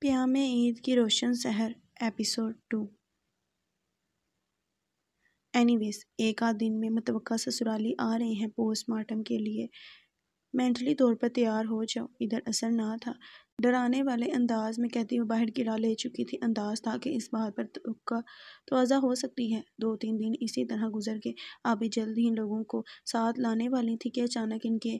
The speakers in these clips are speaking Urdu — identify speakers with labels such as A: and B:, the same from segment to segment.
A: پیام عید کی روشن سحر ایپیسوڈ 2 اینی ویز ایک آدھ دن میں متوقع سسرالی آ رہے ہیں پوسٹ مارٹم کے لیے، مینٹلی طور پر تیار ہو جاؤ۔ ادھر اثر نہ تھا، ڈرانے والے انداز میں کہتی وہ باہر گرا لے چکی تھی۔ انداز تھا کہ اس بات پر توقع توجہ ہو سکتی ہے۔ 2-3 دن اسی طرح گزر گئے۔ آبی جلد ہی لوگوں کو ساتھ لانے والی تھی کہ اچانک ان کے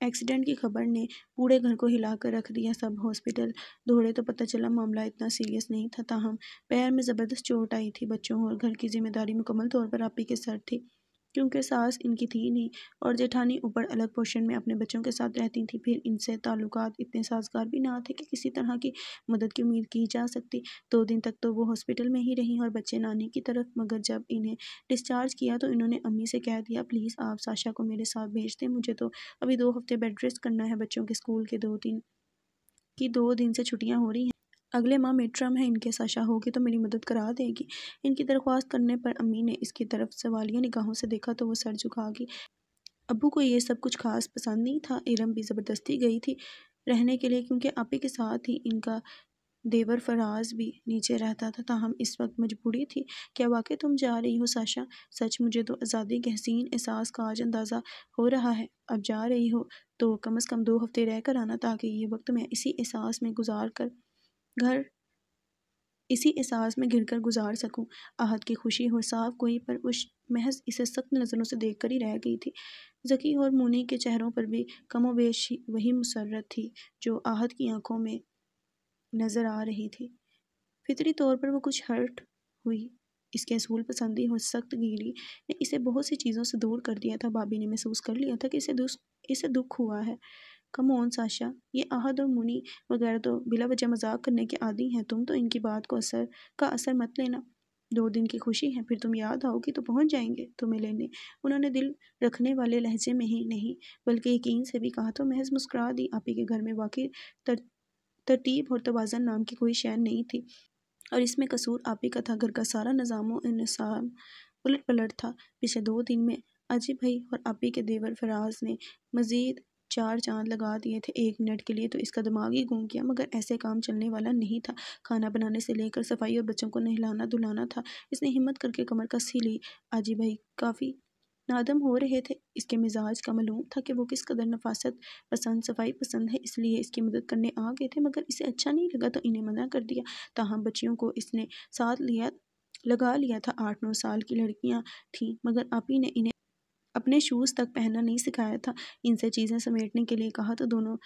A: ایکسیڈنٹ کی خبر نے پورے گھر کو ہلا کر رکھ دیا۔ سب ہاسپٹل دوڑے تو پتہ چلا معاملہ اتنا سیریس نہیں تھا، تاہم پیر میں زبردست چوٹ آئی تھی۔ بچوں اور گھر کی ذمہ داری مکمل طور پر آپی کے سر تھی، کیونکہ ساس ان کی تھی نہیں اور جیٹھانی اوپر الگ پورشن میں اپنے بچوں کے ساتھ رہتی تھی۔ پھر ان سے تعلقات اتنے سازگار بھی نہ تھے کہ کسی طرح کی مدد کی امید کی جا سکتی۔ 2 دن تک تو وہ ہاسپٹل میں ہی رہیں اور بچے نانی کی طرف، مگر جب انہیں ڈسچارج کیا تو انہوں نے امی سے کہہ دیا پلیز آپ ساشا کو میرے ساتھ بھیج دیں، مجھے تو ابھی 2 ہفتے بیڈ ریسٹ کرنا ہے۔ بچوں کے اسکول کے 2 دن سے چھٹیاں ہو رہی ہیں، اگلے ماہ مڈ ٹرم ہے ان کے۔ ساشا ہوگی تو میری مدد کرا دے گی۔ ان کی درخواست کرنے پر امی نے اس کی طرف سوالیہ نگاہوں سے دیکھا تو وہ سر جھکا گئی۔ ابو کو یہ سب کچھ خاص پسند نہیں تھا۔ ارم بھی زبردستی گئی تھی رہنے کے لیے، کیونکہ آپی کے ساتھ ہی ان کا دیور فراز بھی نیچے رہتا تھا، تاہم اس وقت مجبوری تھی۔ کیا واقعی تم جا رہی ہو ساشا؟ سچ، مجھے تو آزادی کے حسین احساس کا آج اندازہ ہو رہا ہے۔ اب جا رہی ہو تو کم از کم 2 ہفتے رہ کر آنا، تاکہ یہ وقت میں اسی احساس میں گر کر گزار سکوں۔ احد کی خوشی اور صاف گوئی پر وہ محض اسے سخت نظروں سے دیکھ کر ہی رہ گئی تھی۔ ذکی اور مونی کے چہروں پر بھی کم و بیش وہی مسرت تھی جو احد کی آنکھوں میں نظر آ رہی تھی۔ فطری طور پر وہ کچھ ہرٹ ہوئی۔ اس کے اصول پسندی اور سخت گیری نے اسے بہت سی چیزوں سے دور کر دیا تھا۔ بھابی نے محسوس کر لیا تھا کہ اسے دکھ ہوا ہے۔ کم آن ساشا، یہ احد اور مونی وغیرہ تو بلا وجہ مذاق کرنے کے عادی ہیں، تم تو ان کی بات کا اثر مت لینا۔ 2 دن کی خوشی ہے، پھر تم یاد آؤ گی تو پہنچ جائیں گے تمہیں لینے۔ انہوں نے دل رکھنے والے لہجے میں ہی نہیں بلکہ یقین سے بھی کہا تو محض مسکرا دی۔ آپی کے گھر میں واقعی ترتیب اور توازن نام کی کوئی شے نہیں تھی، اور اس میں قصور آپی کا تھا۔ گھر کا سارا نظام و انضمام الٹ پلٹ تھا۔ پچھلے 2 دن میں اجی بھائی اور آپی کے دیور فراز نے مزید 4 چاند لگا دیے تھے۔ 1 منٹ کے لیے تو اس کا دماغ ہی گم گیا، مگر ایسے کام چلنے والا نہیں تھا۔ کھانا بنانے سے لے کر صفائی اور بچوں کو نہلانا دھلانا تھا۔ اس نے ہمت کر کے کمر کس ہی لی۔ اجی بھائی کافی نادم ہو رہے تھے۔ اس کے مزاج کا معلوم تھا کہ وہ کس قدر نفاست پسند، صفائی پسند ہے، اس لیے اس کی مدد کرنے آ گئے تھے، مگر اسے اچھا نہیں لگا تو انہیں منع کر دیا۔ تاہم بچیوں کو اس نے ساتھ لگا لیا تھا۔ 8-9 سال کی لڑکیاں تھیں، مگر آپی نے انہیں اپنے شوز تک پہننا نہیں سکھایا تھا۔ ان سے چیزیں سمیٹنے کے لیے کہا تو دونوں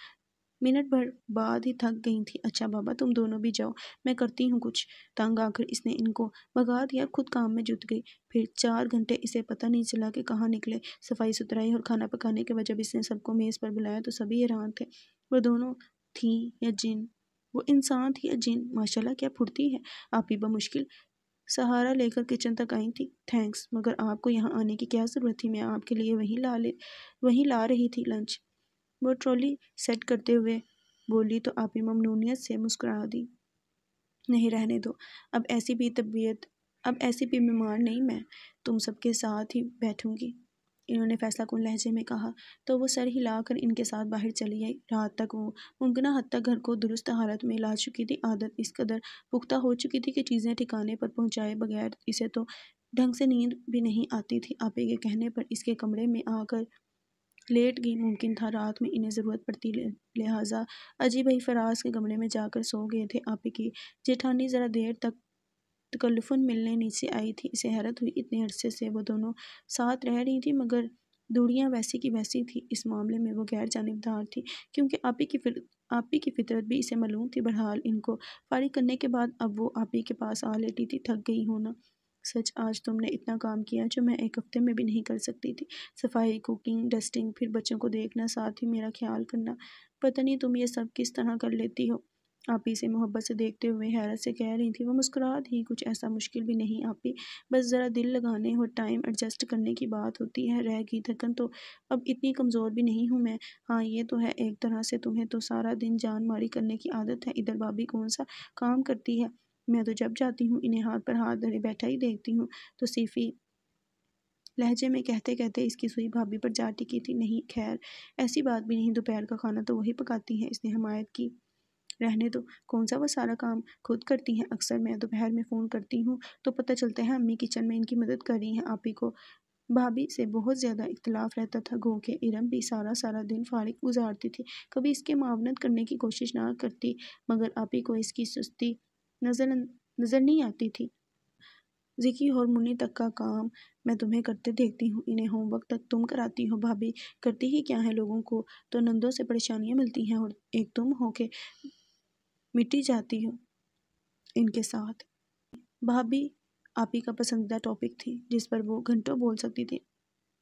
A: منٹ بھر بعد ہی تھک گئی تھیں۔ اچھا بابا تم دونوں بھی جاؤ، میں کرتی ہوں کچھ۔ تنگ آ کر اس نے ان کو بھگا دیا، خود کام میں جٹ گئی۔ پھر 4 گھنٹے اسے پتہ نہیں چلا کہ کہاں نکلے۔ صفائی ستھرائی اور کھانا پکانے کے بعد جب اس نے سب کو میز پر بلایا تو سبھی حیران تھے۔ وہ دونوں تھیں یا جن؟ وہ انسان تھی یا جن؟ ماشاءاللہ کیا پھرتی ہے۔ آپی بمشکل سہارا لے کر کچن تک آئی تھی۔ تھینکس، مگر آپ کو یہاں آنے کی کیا ضرورت تھی؟ میں آپ کے لیے وہیں لا رہی تھی لنچ۔ وہ ٹرالی سیٹ کرتے ہوئے بولی تو آپی ممنونیت سے مسکرا دی۔ نہیں رہنے دو، اب ایسی بھی بیمار نہیں، میں تم سب کے ساتھ ہی بیٹھوں گی، انہوں نے فیصلہ کن لہجے میں کہا تو وہ سر ہلا کر ان کے ساتھ باہر چلی آئی۔ رات تک وہ ممکنہ حد تک گھر کو درست حالت میں لا چکی تھی۔ عادت اس قدر پختہ ہو چکی تھی کہ چیزیں ٹھکانے پر پہنچائے بغیر اسے تو ڈھنگ سے نیند بھی نہیں آتی تھی۔ آپی کے کہنے پر اس کے کمرے میں آ کر لیٹ گئی۔ ممکن تھا رات میں انہیں ضرورت پڑتی، لہٰذا اجی بھائی فراز کے کمرے میں جا کر سو گئے تھے۔ آپی کی جیٹھانی ذرا دیر تک تکلفاً ملنے نیچے آئی تھی۔ اسے حیرت ہوئی، اتنے عرصے سے وہ دونوں ساتھ رہ رہی تھی مگر دوریاں ویسی کی ویسی تھی۔ اس معاملے میں وہ غیر جانبدار تھی، کیونکہ آپی کی فطرت بھی اسے معلوم تھی۔ بہرحال ان کو فارغ کرنے کے بعد اب وہ آپی کے پاس آ لیٹی تھی۔ تھک گئی ہو نا؟ سچ، آج تم نے اتنا کام کیا جو میں 1 ہفتے میں بھی نہیں کر سکتی تھی۔ صفائی، کوکنگ، ڈسٹنگ، پھر بچوں کو دیکھنا، ساتھ ہی میرا خیال کرنا۔ پتہ نہیں تم یہ سب کس طرح کر لیتی ہو، آپی اسے محبت سے دیکھتے ہوئے حیرت سے کہہ رہی تھی۔ وہ مسکرا دی، کچھ ایسا مشکل بھی نہیں آپی، بس ذرا دل لگانے اور ٹائم ایڈجسٹ کرنے کی بات ہوتی ہے۔ رہ گئی تھکن تو اب اتنی کمزور بھی نہیں ہوں میں۔ ہاں یہ تو ہے، ایک طرح سے تمہیں تو سارا دن جان ماری کرنے کی عادت ہے۔ ادھر بھابی کون سا کام کرتی ہے؟ میں تو جب جاتی ہوں انہیں ہاتھ پر ہاتھ دھرے بیٹھا ہی دیکھتی ہوں، توصیفی لہجے میں کہتے کہتے اس کی سوئی بھابی پر جا ٹکی تھی۔ نہیں خیر، ایسی بات بھی نہیں، دوپہر کا کھانا تو وہی پکاتی ہیں، اس نے حمایت کی۔ رہنے دو، کون سا وہ سارا کام خود کرتی ہیں؟ اکثر میں دوپہر میں فون کرتی ہوں تو پتہ چلتا ہے امی کچن میں ان کی مدد کر رہی ہیں۔ آپی کو بھابھی سے بہت زیادہ اختلاف رہتا تھا، گو کہ ارم بھی سارا دن فارغ گزارتی تھی، کبھی اس کے معاونت کرنے کی کوشش نہ کرتی، مگر آپی کو اس کی سستی نظر نہیں آتی تھی۔ ذکی اور منی تک کا کام میں تمہیں کرتے دیکھتی ہوں، انہیں ہوم ورک تک تم کراتی ہو۔ بھابھی کرتی ہی کیا ہے؟ لوگوں کو تو نندوں سے پریشانیاں ملتی ہیں اور ایک تم ہو کے مٹی جاتی ہو ان کے ساتھ۔ بھابھی آپی کا پسندیدہ ٹاپک تھی جس پر وہ گھنٹوں بول سکتی تھی،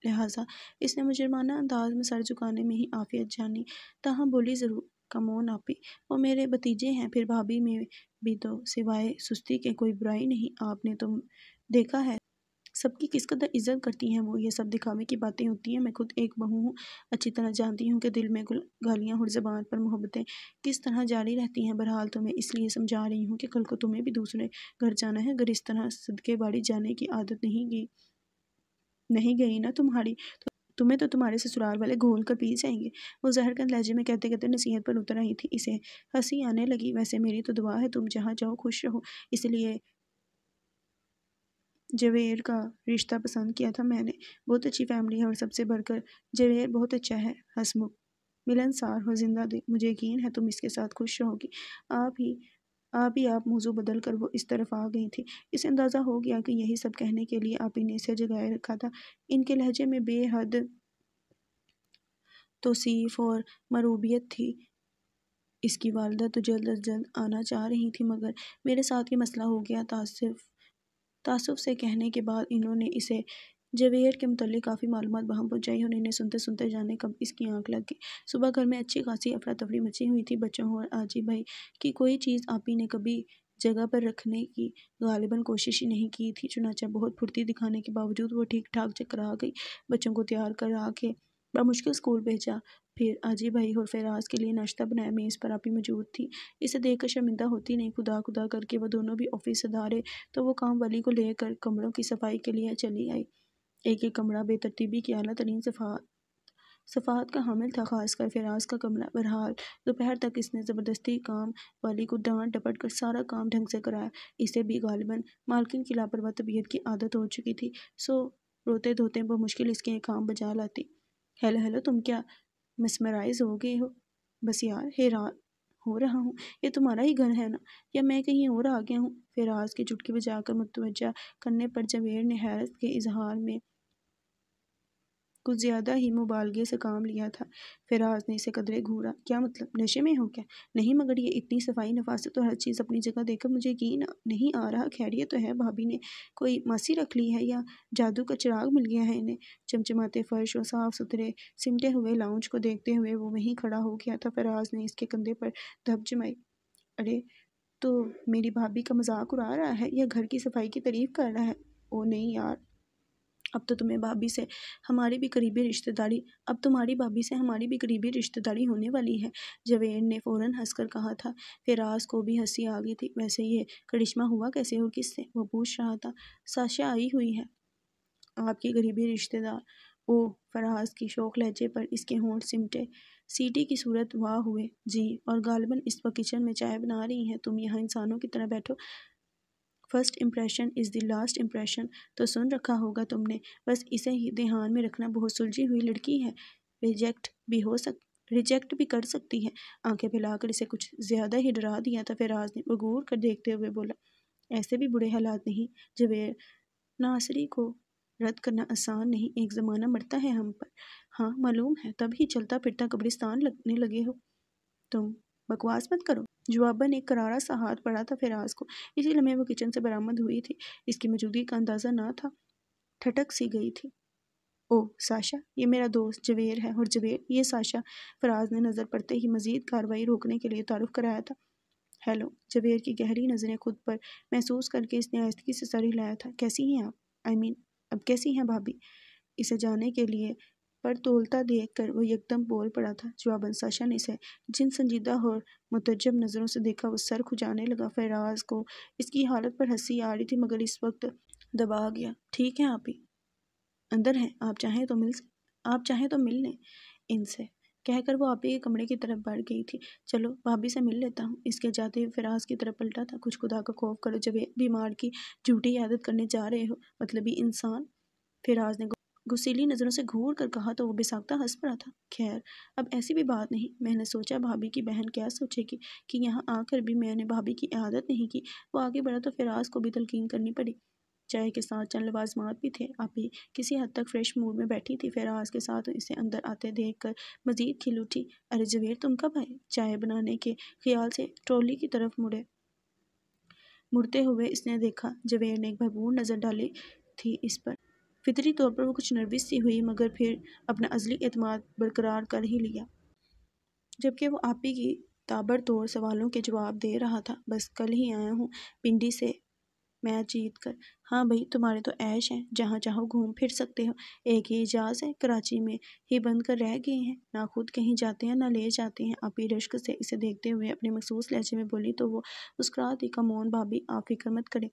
A: لہٰذا اس نے مجرمانہ انداز میں سر جھکانے میں ہی عافیت جانی، تاہم بولی ضرور، کم آن آپی، وہ میرے بھتیجے ہیں، پھر بھابھی میں بھی تو سوائے سستی کے کوئی برائی نہیں۔ آپ نے تو دیکھا ہے سب کی کس قدر عزت کرتی ہیں وہ، یہ سب دکھاوے کی باتیں ہوتی ہیں۔ میں خود ایک بہو ہوں، اچھی طرح جانتی ہوں کہ دل میں گالیاں اور زبان پر محبتیں کس طرح جاری رہتی ہیں۔ بہرحال تمہیں اس لیے سمجھا رہی ہوں کہ کل کو تمہیں بھی دوسرے گھر جانا ہے، اگر اس طرح صدقے باڑی جانے کی عادت نہیں گئی نا تمہاری، تو تمہیں تو تمہارے سسرال والے گھول کر پی جائیں گے، وہ زہر کند لہجے میں کہتے کہتے نصیحت پر اتر آئی تھی۔ اسے ہنسی آنے لگی۔ ویسے میری تو دعا ہے تم جہاں جاؤ خوش رہو، اس لیے جویر کا رشتہ پسند کیا تھا میں نے، بہت اچھی فیملی ہے اور سب سے بڑھ کر جویر بہت اچھا ہے، ہسمکھ، ملنسار اور زندہ دل، مجھے یقین ہے تم اس کے ساتھ خوش رہو گی۔ آپ موضوع بدل کر وہ اس طرف آ گئی تھی۔ اسے اندازہ ہو گیا کہ یہی سب کہنے کے لیے آپ ہی نے اسے جگائے رکھا تھا۔ ان کے لہجے میں بے حد توصیف اور مروبیت تھی۔ اس کی والدہ تو جلد از جلد آنا چاہ رہی تھی، مگر میرے ساتھ یہ مسئلہ ہو گیا۔ تعصب سے کہنے کے بعد انہوں نے اسے جویر کے متعلق کافی معلومات بہم پہنچائی اور انہیں سنتے سنتے جانے کب اس کی آنکھ لگ گئی۔ صبح گھر میں اچھی خاصی افراتفری مچی ہوئی تھی۔ بچوں اور آجی بھائی کی کوئی چیز آپی نے کبھی جگہ پر رکھنے کی غالباً کوشش ہی نہیں کی تھی، چنانچہ بہت پھرتی دکھانے کے باوجود وہ ٹھیک ٹھاک چکر آ گئی۔ بچوں کو تیار کرا کے بمشکل اسکول بھیجا، پھر آجی بھائی اور فیراز کے لیے ناشتہ بنایا۔ میز پر آپی موجود تھی، اسے دیکھ کر شرمندہ ہوتی نہیں، خدا کر کے وہ دونوں بھی آفس سے دھارے تو وہ کام والی کو لے کر کمروں کی صفائی کے لیے چلی آئی۔ ایک کمرہ بے ترتیبی کی اعلیٰ ترین صفات کا حامل تھا، خاص کر فیراز کا کمرہ۔ بہرحال دوپہر تک اس نے زبردستی کام والی کو ڈانٹ ڈپٹ کر سارا کام ڈھنگ سے کرایا۔ اسے بھی غالباً مالکن کی لاپرواہ طبیعت کی عادت ہو چکی تھی، سو روتے دھوتے بمشکل اس کے کام بجا لاتی۔ ہیلو تم کیا مسمرائز ہو گئے ہو؟ بس یار حیران ہو رہا ہوں، یہ تمہارا ہی گھر ہے نا، یا میں کہیں اور آ گیا ہوں؟ فیراز کی چٹکی بجا کر متوجہ کرنے پر جویر نے حیرت کے اظہار میں کچھ زیادہ ہی مبالغے سے کام لیا تھا۔ فیراز نے اسے قدرے گھورا۔ کیا مطلب، نشے میں ہو کیا؟ نہیں، مگر یہ اتنی صفائی نفاست اور ہر چیز اپنی جگہ دیکھ کر مجھے یقین نہیں آ رہا۔ خیریت تو ہے؟ بھابھی نے کوئی ماسی رکھ لی ہے یا جادو کا چراغ مل گیا ہے انہیں؟ چمچماتے فرش اور صاف ستھرے سمٹے ہوئے لاؤنج کو دیکھتے ہوئے وہ وہیں کھڑا ہو گیا تھا۔ فیراز نے اس کے کندھے پر دھپ جمائی۔ ارے تو میری بھابھی کا مذاق اڑا رہا ہے یا گھر کی صفائی کی تعریف کر رہا ہے؟ او نہیں یار، اب تو تمہیں بھابھی سے ہماری بھی قریبی رشتہ داری اب تمہاری بھابھی سے ہماری بھی قریبی رشتہ داری ہونے والی ہے، جویر نے فوراً ہنس کر کہا تھا۔ فیراز کو بھی ہنسی آ گئی تھی۔ ویسے یہ کرشمہ ہوا کیسے اور کس سے؟ وہ پوچھ رہا تھا۔ ساشا آئی ہوئی ہے، آپ کی قریبی رشتہ دار؟ اوہ، فراز کی شوخ لہجے پر اس کے ہونٹ سمٹے، سیٹی کی صورت واہ ہوئے۔ جی، اور غالباً اس وقت کچن میں چائے بنا رہی ہیں۔ تم یہاں انسانوں کی طرح بیٹھو، first impression is the last impression تو سن رکھا ہوگا تم نے، بس اسے ہی دھیان میں رکھنا۔ بہت سلجھی ہوئی لڑکی ہے، ریجیکٹ بھی کر سکتی ہے۔ آنکھیں پھیلا کر اسے کچھ زیادہ ہی ڈرا دیا تھا۔ فیراز نے وگور کر دیکھتے ہوئے بولا، ایسے بھی برے حالات نہیں جویر، ناصری کو رد کرنا آسان نہیں، ایک زمانہ مرتا ہے ہم پر۔ ہاں معلوم ہے، تب ہی چلتا پھرتا قبرستان لگنے لگے ہو تم، بکواس مت کرو۔ جواباً ایک کرارا سا ہاتھ پڑا تھا فیراز کو۔ اسی لمحے وہ کچن سے برآمد ہوئی تھی، اس کی موجودگی کا اندازہ نہ تھا، ٹھٹک سی گئی تھی۔ اوہ ساشا، یہ میرا دوست جویر ہے، اور جویر یہ ساشا، فراز نے نظر پڑتے ہی مزید کارروائی روکنے کے لیے تعارف کرایا تھا۔ ہیلو، جویر کی گہری نظریں خود پر محسوس کر کے اس نے آہستگی سے سر ہلایا تھا۔ کیسی ہیں آپ؟ اب کیسی ہیں بھابھی؟ اسے جانے کے لیے پر تولتا دیکھ کر وہ یکدم بول پڑا تھا۔ جواباً ساشا نے اسے جن سنجیدہ اور متعجب نظروں سے دیکھا وہ سر کھجانے لگا۔ فیراز کو اس کی حالت پر ہنسی آ رہی تھی، مگر اس وقت دبا گیا۔ ٹھیک ہے آپی، اندر ہیں، آپ چاہیں تو مل لیں ان سے۔ کہہ کر وہ آپی کے کمرے کی طرف بڑھ گئی تھی۔ چلو بھابھی سے مل لیتا ہوں۔ اس کے جاتے ہوئے فراز کی طرف پلٹا تھا۔ کچھ خدا کا خوف کرو، جب بیمار کی جھوٹی عیادت کرنے جا رہے ہو، مطلبی انسان۔ فراز نے غصیلی نظروں سے گھور کر کہا تو وہ بے ساختہ ہنس پڑا تھا۔ خیر اب ایسی بھی بات نہیں، میں نے سوچا بھابھی کی بہن کیا سوچے گی کہ یہاں آ کر بھی میں نے بھابھی کی عیادت نہیں کی۔ وہ آگے بڑھا تو فراز کو بھی تلقین کرنی پڑی۔ چائے کے ساتھ چند لوازمات بھی تھے۔ آپی کسی حد تک فریش موڈ میں بیٹھی تھی۔ فراز کے ساتھ اسے اندر آتے دیکھ کر مزید کھل اٹھی۔ ارے جویر تم کب آئے؟ چائے بنانے کے خیال سے ٹرالی کی طرف مڑتے ہوئے اس نے دیکھا جویر نے ایک بھرپور نظر ڈالی تھی اس پر۔ فطری طور پر وہ کچھ نروس سی ہوئی، مگر پھر اپنا ازلی اعتماد برقرار کر ہی لیا، جبکہ وہ آپی کی تابڑتوڑ سوالوں کے جواب دے رہا تھا۔ بس کل ہی آیا ہوں پنڈی سے میچ جیت کر۔ ہاں بھئی تمہارے تو عیش ہیں، جہاں چاہو گھوم پھر سکتے ہو۔ ایک ہی اعزاز ہے، کراچی میں ہی بند کر رہ گئے ہیں، نہ خود کہیں جاتے ہیں نہ لے جاتے ہیں۔ آپی رشک سے اسے دیکھتے ہوئے اپنے مخصوص لہجے میں بولی تو وہ مسکرا دی۔ کم آن بھابھی، آپ فکر مت کریں،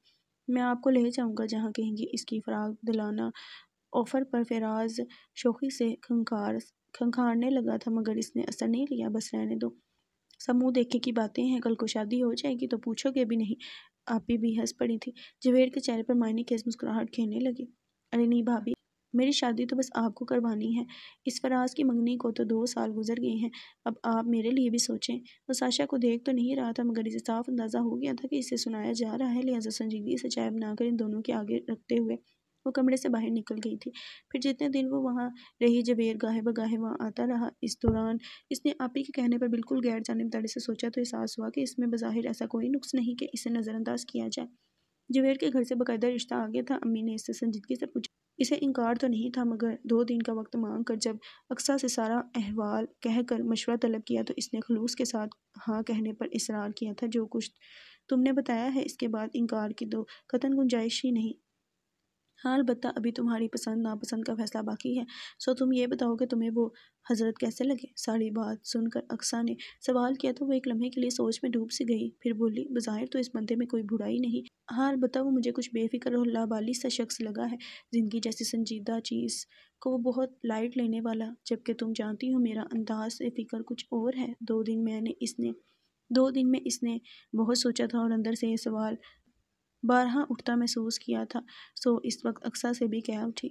A: میں آپ کو لے جاؤں گا جہاں کہیں گی۔ اس کی فراغ دلانہ آفر پر فراز شوخی سے کھنکھاڑنے لگا تھا، مگر اس نے اثر نہیں لیا۔ بس رہنے دو، سب منہ دیکھے کی باتیں ہیں، کل کو شادی ہو جائے گی تو پوچھو گے بھی نہیں۔ آپی بھی ہنس پڑی تھی۔ جویر کے چہرے پر معنی خیز مسکراہٹ کھیلنے لگی۔ ارے نہیں بھابھی، میری شادی تو بس آپ کو کروانی ہے۔ اس فراز کی منگنی کو تو 2 سال گزر گئے ہیں، اب آپ میرے لیے بھی سوچیں۔ وہ ساشا کو دیکھ تو نہیں رہا تھا، مگر اسے صاف اندازہ ہو گیا تھا کہ اسے سنایا جا رہا ہے، لہٰذا سنجیدگی سے چائے بنا کر ان دونوں کے آگے رکھتے ہوئے وہ کمرے سے باہر نکل گئی تھی۔ پھر جتنے دن وہ وہاں رہی جویر گاہے بگاہے وہاں آتا رہا۔ اس دوران اس نے آپی کے کہنے پر بالکل غیر جانبداری سے سوچا تو احساس ہوا کہ اس میں بظاہر ایسا کوئی نقص نہیں کہ اسے نظر انداز کیا جائے۔ جویر کے گھر سے باقاعدہ رشتہ آ گیا تھا۔ امی نے اس سے سنجیدگی سے پوچھا۔ اسے انکار تو نہیں تھا، مگر 2 دن کا وقت مانگ کر جب اقصیٰ سے سارا احوال کہہ کر مشورہ طلب کیا تو اس نے خلوص کے ساتھ ہاں کہنے پر اصرار کیا تھا۔ جو کچھ تم نے بتایا ہے اس کے بعد انکار کی تو قطعاً گنجائش ہی نہیں۔ ہاں البتہ ابھی تمہاری پسند ناپسند کا فیصلہ باقی ہے، سو تم یہ بتاؤ کہ تمہیں وہ حضرت کیسے لگے؟ ساری بات سن کر اقصیٰ نے سوال کیا تو وہ ایک لمحے کے لیے سوچ میں ڈوب سی گئی، پھر بولی بظاہر تو اس بندے میں کوئی برائی نہیں۔ ہاں البتہ وہ مجھے کچھ بے فکر اور لابالی سا شخص لگا ہے، زندگی جیسی سنجیدہ چیز کو وہ بہت لائٹ لینے والا، جبکہ تم جانتی ہو میرا انداز فکر کچھ اور ہے۔ 2 دن میں اس نے بہت سوچا تھا اور اندر سے یہ سوال بارہا اٹھتا محسوس کیا تھا، سو اس وقت اقصیٰ سے بھی کہہ اٹھی۔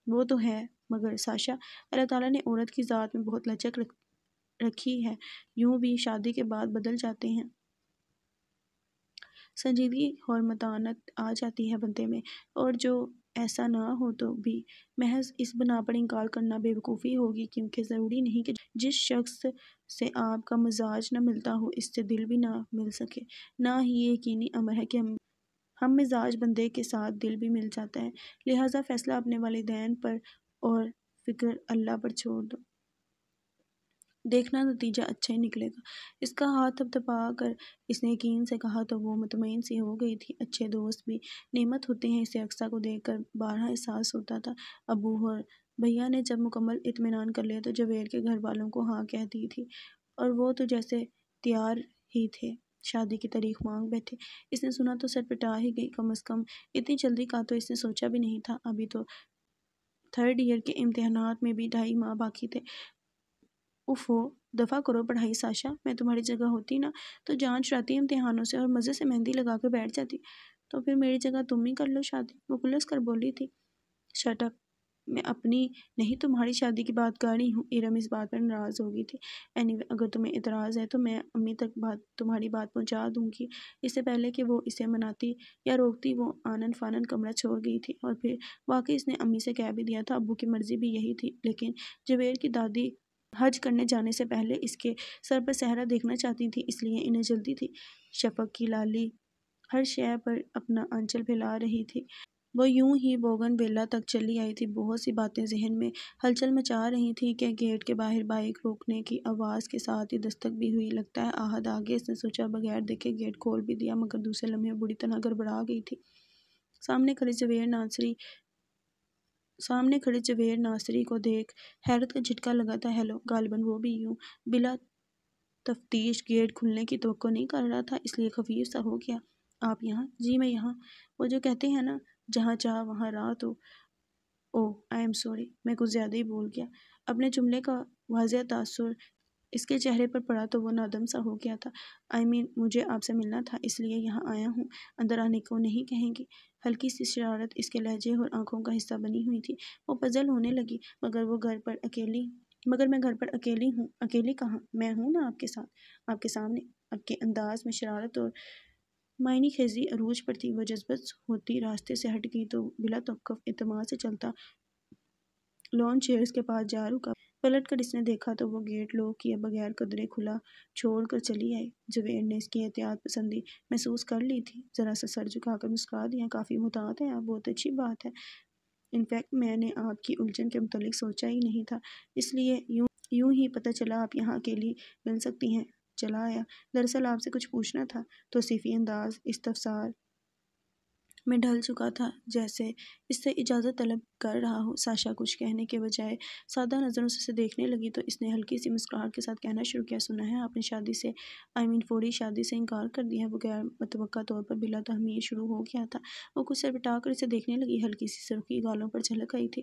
A: وہ تو ہے، مگر ساشا، اللہ تعالیٰ نے عورت کی ذات میں بہت لچک رکھی ہے، یوں بھی شادی کے بعد بدل جاتے ہیں، سنجیدگی اور متانت آ جاتی ہے بندے میں، اور جو ایسا نہ ہو تو بھی محض اس بنا پر انکار کرنا بے وقوفی ہوگی، کیونکہ ضروری نہیں کہ جس شخص سے آپ کا مزاج نہ ملتا ہو اس سے دل بھی نہ مل سکے، نہ ہی یہ یقینی امر ہے کہ ہم مزاج بندے کے ساتھ دل بھی مل جاتا ہے، لہٰذا فیصلہ اپنے والدین پر اور فکر اللہ پر چھوڑ دو، دیکھنا نتیجہ اچھا ہی نکلے گا۔ اس کا ہاتھ تھپتھپا کر اس نے یقین سے کہا تو وہ مطمئن سی ہو گئی تھی۔ اچھے دوست بھی نعمت ہوتے ہیں، اسے اقصیٰ کو دیکھ کر بارہا احساس ہوتا تھا۔ ابو اور بھیا نے جب مکمل اطمینان کر لیا تو جویر کے گھر والوں کو ہاں کہہ دی تھی، اور وہ تو جیسے تیار ہی تھے، شادی کی تاریخ مانگ بیٹھے۔ اس نے سنا تو سر پٹا ہی گئی، کم از کم اتنی جلدی کا تو اس نے سوچا بھی نہیں تھا، ابھی تو 3rd ایئر کے امتحانات میں بھی 2.5 ماہ باقی تھے۔ اوفو، دفع کرو پڑھائی ساشا، میں تمہاری جگہ ہوتی نا تو جان چھڑاتی امتحانوں سے اور مزے سے مہندی لگا کر بیٹھ جاتی، تو پھر میری جگہ تم ہی کر لو شادی، وہ خلوص کر بولی تھی۔ شٹ اپ، میں اپنی نہیں تمہاری شادی کی بات کر رہی ہوں۔ ارم اس بات پر ناراض ہو گئی تھی۔ اینی وے، اگر تمہیں اعتراض ہے تو میں امی تک تمہاری بات پہنچا دوں گی۔ اس سے پہلے کہ وہ اسے مناتی یا روکتی وہ آنن فانن کمرہ چھوڑ گئی تھی، اور پھر واقعی اس نے امی سے کہہ بھی دیا تھا۔ ابو کی مرضی بھی یہی تھی، لیکن جویر کی دادی حج کرنے جانے سے پہلے اس کے سر پر صحرا دیکھنا چاہتی تھی، اس لیے انہیں جلدی تھی۔ شفق کی لالی ہر شے پر اپنا آنچل پھیلا رہی تھی۔ وہ یوں ہی بوگن ویلا تک چلی آئی تھی۔ بہت سی باتیں ذہن میں ہلچل مچا رہی تھیں کہ گیٹ کے باہر بائیک روکنے کی آواز کے ساتھ ہی دستک بھی ہوئی۔ لگتا ہے آہد آ گیا، اس نے سوچا۔ بغیر دیکھے گیٹ کھول بھی دیا، مگر دوسرے لمحے بری طرح گڑبڑا گئی تھی۔ سامنے کھڑے جویر ناصری کو دیکھ حیرت کا جھٹکا لگا تھا۔ ہیلو، غالباً وہ بھی یوں بلا تفتیش گیٹ کھلنے کی توقع نہیں کر رہا تھا، اس لیے خفیف سا ہو گیا۔ آپ یہاں؟ جی میں یہاں، وہ جو کہتے ہیں نا، جہاں چاہ وہاں راہ تو۔ اوہ آئی ایم سوری، میں کچھ زیادہ ہی بول گیا۔ اپنے جملے کا واضح تاثر اس کے چہرے پر پڑا تو وہ نادم سا ہو گیا تھا۔ مجھے آپ سے ملنا تھا، اس لیے یہاں آیا ہوں۔ اندر آنے کو نہیں کہیں گی؟ ہلکی سی شرارت اس کے لہجے اور آنکھوں کا حصہ بنی ہوئی تھی۔ وہ پزل ہونے لگی۔ مگر میں گھر پر اکیلی ہوں۔ اکیلی کہاں؟ میں ہوں نا آپ کے ساتھ، آپ کے سامنے۔ اب کے انداز میں شرارت اور معنی خیزی عروج پر تھی۔ وہ جذبت ہوتی راستے سے ہٹ گئی تو بلا توقف اعتماد سے چلتا لون چیئرز کے پاس جا رکا۔ پلٹ کر اس نے دیکھا تو وہ گیٹ لاک کیے بغیر قدرے کھلا چھوڑ کر چلی آئی۔ زبیر نے اس کی احتیاط پسندی محسوس کر لی تھی۔ ذرا سا سر جھکا کر مسکرا دیا۔ کافی محتاط ہیں آپ، بہت اچھی بات ہے۔ انفیکٹ میں نے آپ کی الجھن کے متعلق سوچا ہی نہیں تھا، اس لیے یوں ہی پتہ چلا آپ یہاں اکیلی مل سکتی ہیں چلا آیا۔ دراصل آپ سے کچھ پوچھنا تھا۔ توصیفی انداز استفسار میں ڈھل چکا تھا، جیسے اس سے اجازت طلب کر رہا ہو۔ ساشا کچھ کہنے کے بجائے سادہ نظروں سے اسے دیکھنے لگی تو اس نے ہلکی سی مسکراہٹ کے ساتھ کہنا شروع کیا، سنا ہے آپ نے شادی سے فوری شادی سے انکار کر دیا ہے؟ وہ غیر متوقع طور پر بلا تحمیر شروع ہو گیا تھا۔ وہ کچھ سربٹا کر اسے دیکھنے لگی۔ ہلکی سی سرخی گالوں پر جھلک آئی تھی۔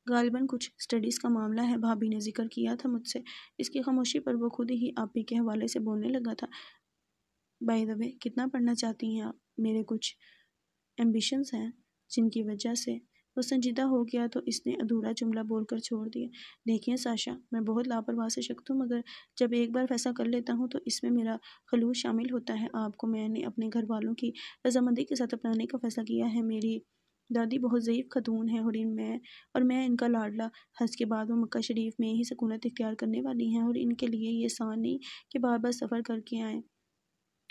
A: غالباً کچھ اسٹڈیز کا معاملہ ہے، بھابی نے ذکر کیا تھا مجھ سے۔ اس کی خاموشی پر وہ خود ہی آپی کے حوالے سے بولنے لگا تھا۔ بائی دا وے، کتنا پڑھنا چاہتی ہیں آپ؟ میرے کچھ ایمبیشنز ہیں جن کی وجہ سے۔ وہ سنجیدہ ہو گیا تو اس نے ادھورا جملہ بول کر چھوڑ دیا۔ دیکھیے ساشا، میں بہت لاپرواہ سے شخص ہوں، مگر جب ایک بار فیصلہ کر لیتا ہوں تو اس میں میرا خلوص شامل ہوتا ہے۔ آپ کو میں نے اپنے گھر والوں کی رضامندی کے ساتھ اپنانے کا فیصلہ کیا ہے۔ میری دادی بہت ضعیف خاتون ہیں اور میں ان کا لاڈلا۔ حج کے بعد وہ مکہ شریف میں ہی سکونت اختیار کرنے والی ہیں اور ان کے لیے یہ آسان نہیں کہ بار بار سفر کر کے آئیں۔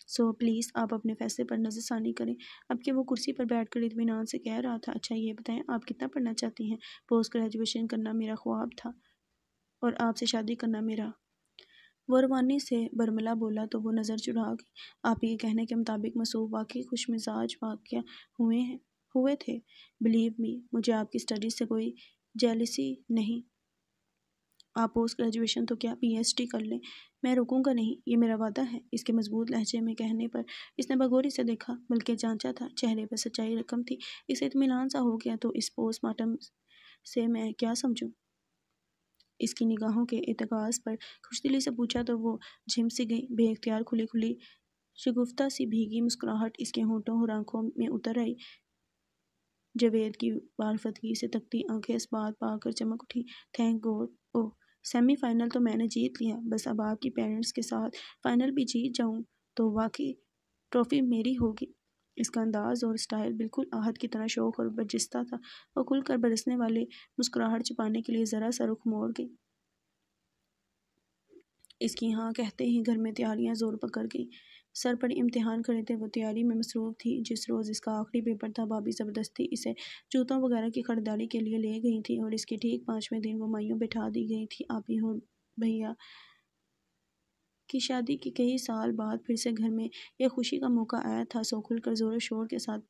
A: سو پلیز آپ اپنے فیصلے پر نظر ثانی کریں۔ اب کہ وہ کرسی پر بیٹھ کر اطمینان سے کہہ رہا تھا، اچھا یہ بتائیں آپ کتنا پڑھنا چاہتی ہیں؟ پوسٹ گریجویشن کرنا میرا خواب تھا اور آپ سے شادی کرنا میرا۔ وہ روانی سے برملا بولا تو وہ نظر چرا گئی۔ آپ کے کہنے کے مطابق مصوف واقعی خوش مزاج واقع ہوئے تھے۔ بلیو می، مجھے آپ کی اسٹڈیز سے کوئی جیلسی نہیں۔ آپ پوسٹ گریجویشن تو کیا پی ایچ ڈی کر لیں، میں رکوں گا نہیں، یہ میرا وعدہ ہے۔ اس کے مضبوط لہجے میں کہنے پر اس نے بغوری سے دیکھا، بلکہ جانچا تھا۔ چہرے پر سچائی رقم تھی۔ اسے اطمینان سا ہو گیا تو اس پوسٹ مارٹم سے میں کیا سمجھوں؟ اس کی نگاہوں کے ارتکاز پر خوش دلی سے پوچھا تو وہ جھم سی گئی۔ بے اختیار کھلی شگفتہ سی بھیگی مسکراہٹ اس کے ہونٹوں اور آنکھوں میں اتر آئی۔ جاوید کی معرفتگی سے تکتی آنکھیں اس بات پا کر چمک اٹھیں، تھینک گاڈ۔ اوہ، سیمی فائنل تو میں نے جیت لیا، بس اب آپ کی پیرنٹس کے ساتھ فائنل بھی جیت جاؤں تو واقعی ٹرافی میری ہوگی۔ اس کا انداز اور سٹائل بالکل آہت کی طرح شوخ اور برجستہ تھا۔ وہ کھل کر برسنے والی مسکراہٹ چھپانے کے لیے ذرا سا رخ موڑ گئی۔ اس کی ہاں کہتے ہی گھر میں تیاریاں زور پکڑ گئیں۔ سر پر امتحان کھڑے تھے، وہ تیاری میں مصروف تھی۔ جس روز اس کا آخری پیپر تھا، بھابی زبردستی اسے جوتوں وغیرہ کی خریداری کے لیے لے گئی تھی اور اس کے ٹھیک 5ویں دن وہ مائیوں بٹھا دی گئی تھی۔ آپی اور بھیا کی شادی کے کئی سال بعد پھر سے گھر میں یہ خوشی کا موقع آیا تھا۔ سو کھل کر زور و شور کے ساتھ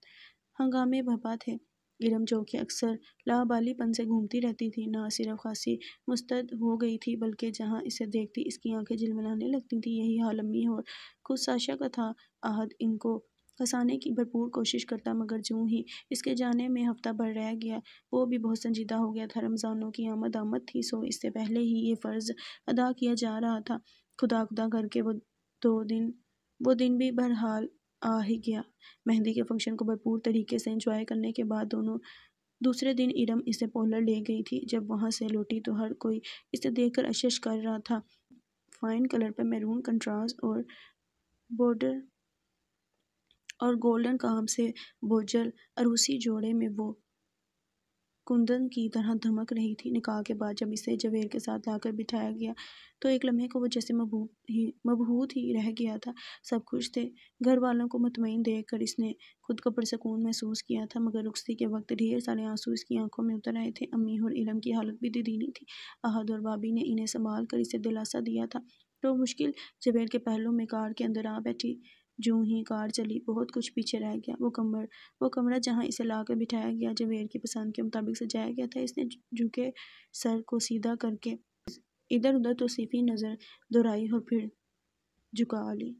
A: ہنگامے برپا تھے۔ ارم جو کہ اکثر لاابالی پن سے گھومتی رہتی تھی، نہ صرف خاصی مستعد ہو گئی تھی بلکہ جہاں اسے دیکھتی اس کی آنکھیں جھلملانے لگتی تھیں۔ یہی حال امی اور خود ساشا کا تھا۔ احد ان کو ہنسانے کی بھرپور کوشش کرتا، مگر جوں ہی اس کے جانے میں ہفتہ بھر رہ گیا وہ بھی بہت سنجیدہ ہو گیا تھا۔ رمضانوں کی آمد تھی، سو اس سے پہلے ہی یہ فرض ادا کیا جا رہا تھا۔ خدا کر کے وہ دن بھی بہرحال آ ہی گیا۔ مہندی کے فنکشن کو بھرپور طریقے سے انجوائے کرنے کے بعد دوسرے دن ارم اسے پارلر لے گئی تھی۔ جب وہاں سے لوٹی تو ہر کوئی اسے دیکھ کر اشش کر رہا تھا۔ فائن کلر پر میرون کنٹراسٹ اور بارڈر اور گولڈن کام سے بوجھل عروسی جوڑے میں وہ کندن کی طرح دمک رہی تھی۔ نکاح کے بعد جب اسے جاوید کے ساتھ لا کر بٹھایا گیا تو ایک لمحے کو وہ جیسے مبہوت ہی رہ گیا تھا۔ سب خوش تھے۔ گھر والوں کو مطمئن دیکھ کر اس نے خود کو پرسکون محسوس کیا تھا، مگر رخصتی کے وقت ڈھیر سارے آنسو اس کی آنکھوں میں اتر آئے تھے۔ امی اور ارم کی حالت بھی دیدینی تھی۔ احد اور بھابی نے انہیں سنبھال کر اسے دلاسا دیا تھا تو مشکل جاوید کے پہلو میں کار کے اندر آ بیٹھی۔ جوں ہی کار چلی بہت کچھ پیچھے رہ گیا۔ وہ کمرہ جہاں اسے لا کر بٹھایا گیا جاوید کی پسند کے مطابق سجایا گیا تھا۔ اس نے جھکے سر کو سیدھا کر کے ادھر ادھر توصیفی نظر دوڑائی اور پھر جھکا لی۔